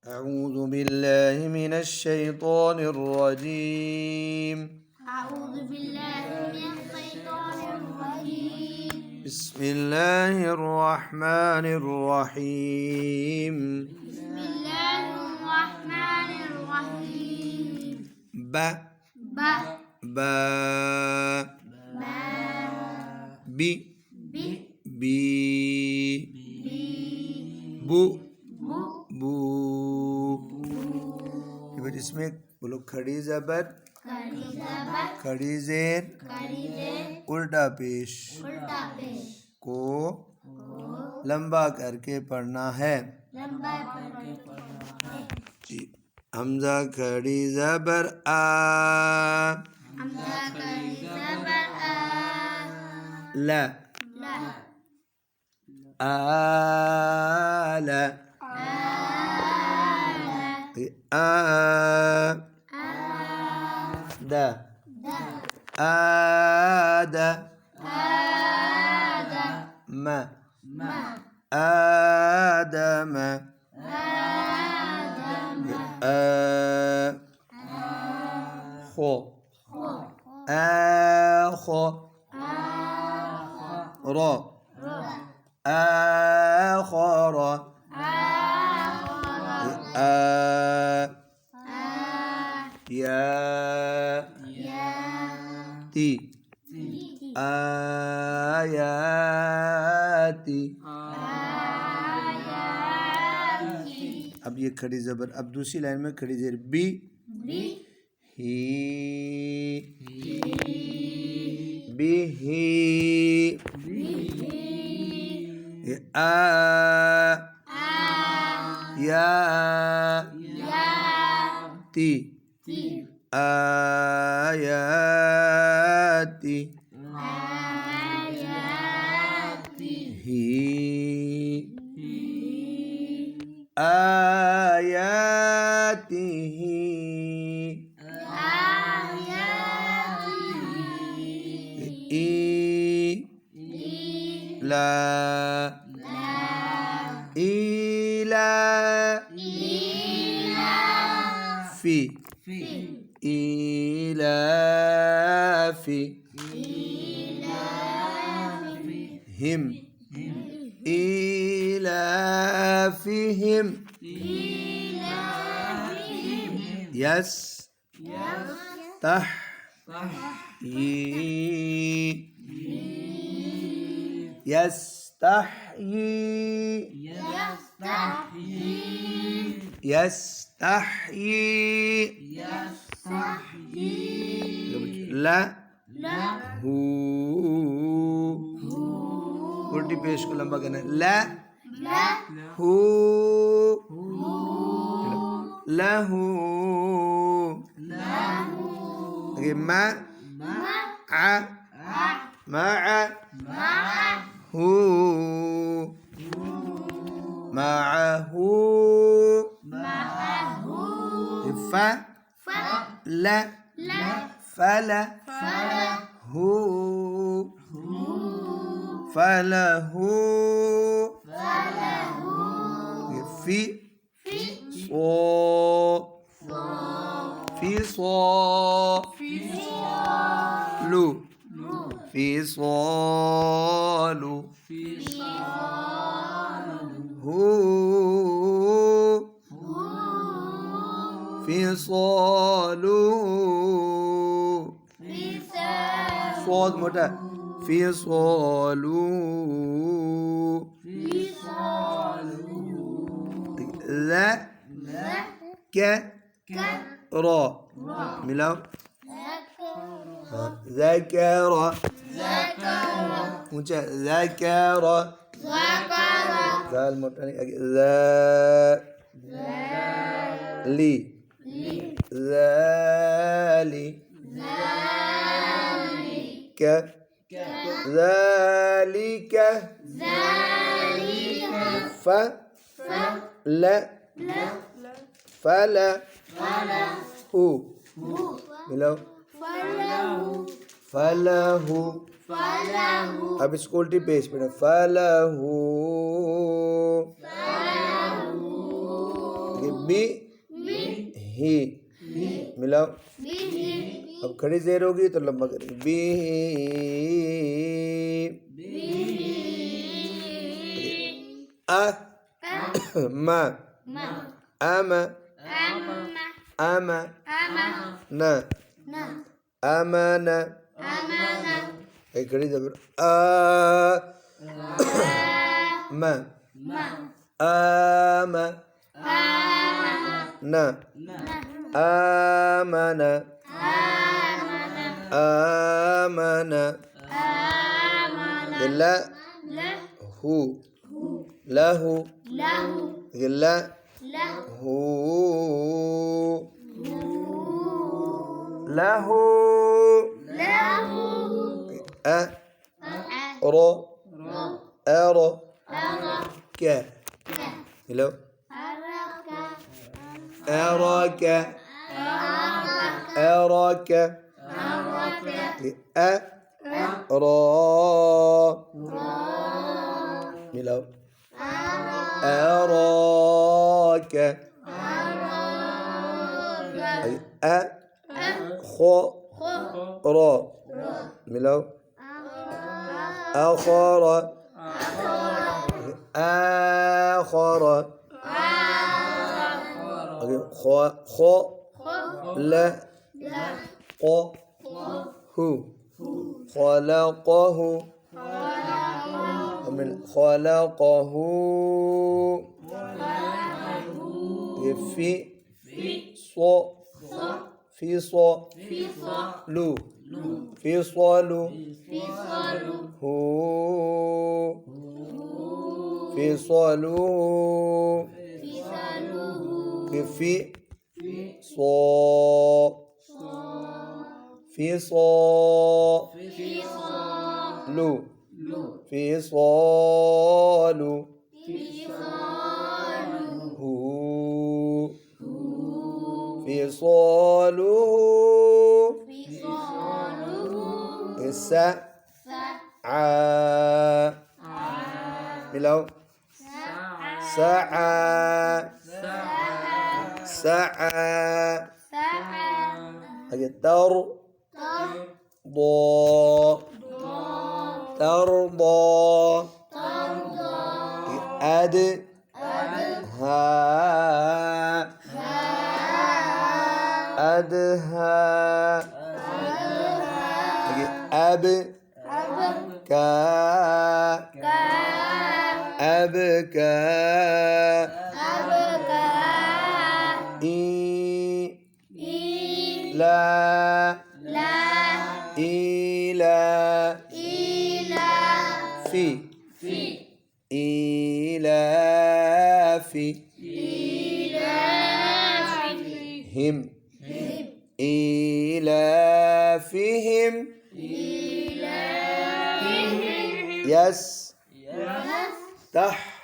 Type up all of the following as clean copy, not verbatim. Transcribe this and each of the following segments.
أعوذ بالله من الشيطان الرجيم. أعوذ بالله من الشيطان الرجيم. بسم الله الرحمن الرحيم. بسم الله الرحمن الرحيم. ب ب ب ب بي ب بي ب بو ب बू। फिर इसमें बोलो खड़ी जबर, खड़ी ज़बर खड़ी जेर, खड़ी ज़ेर उल्टा पेश उल्टा पेश को लंबा करके पढ़ना है। लंबा पढ़ना है। जी, हमजा खड़ी जबर आ, हमजा खड़ी ज़बर आ ला ला आला आ दा आदा ما آدم خو آخو را آخر يا تي आयाती। अब ये खड़ी जबर, अब दूसरी लाइन में खड़ी जेर बी ही बी ही ये आ या ती आयाती ही आयातिही ई ला इला फी इलाफी हिम إيلافهم يستحيي لا هو उल्टी पेश को लंबा करना है। ला हू लहू मा आ मा हू معه فلا فله فله في في صالو في صالو هو في صالو صوت موٹا في صالو لا ك را ملاو ذكر اونچا ذكر ذال موٹا ذا لي ذالي ذلك فلا هو मिलाओ فله अब इसको उल्टी पेश पे फलहू बी ही मिलाओ bihi अब खड़ी जेर होगी तो लंबा करेंगे बी आ मा ma आमा amma आमा ama ना na आमाना amana एक खड़ी जबर आ मा ma आमा amana ना na आमना amana آمنا amana لا la هو له lahu لا lahu هو له lahu أ a ر أر ara ك ka hello araka أراك araka أراك araka أ را hello أراك أ خ را hello آخر آخر خ لا ق هو خلقه من خلقه في صو في صو لو في صلو هو في صلو في صو في صو لو في صالو هو في صاله سعى بلو سعى سعى تر ضو ترضى أد ها أدها أب كا أبكى لا إلى في إلى في هم إلى فيهم يس تح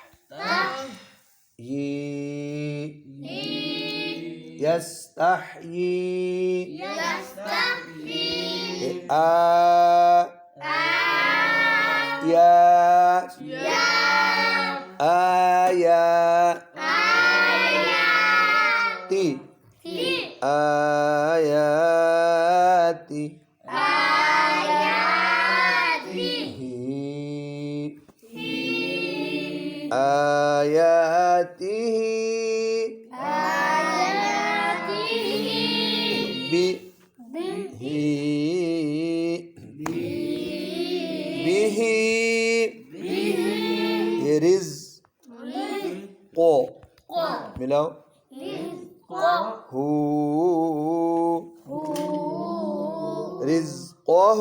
يستحيي يا آياتي آياتي آياته به رزق ملاو هو رزقه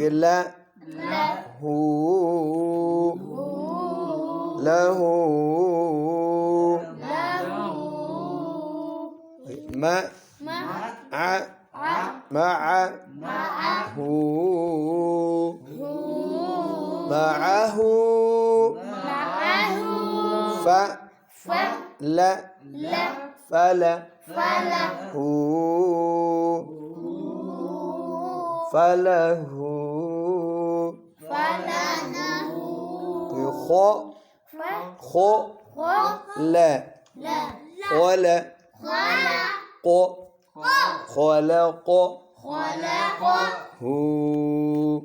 لا هو له معه معه فلا فله فله خ ل خل ق خلق هو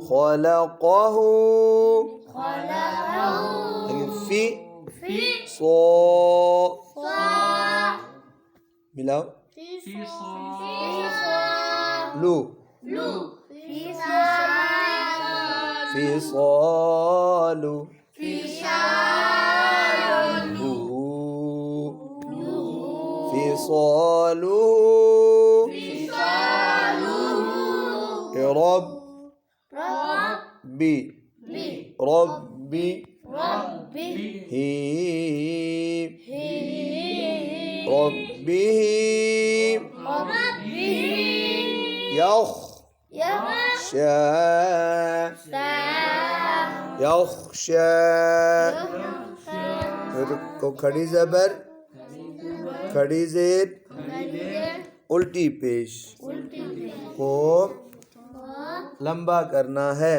خلقه في صو मिलाओ लू فصال فصاله ربي ربي هي ربه يخشى يخشى को खड़ी जबर खड़ी जेर उल्टी पेश को लंबा करना है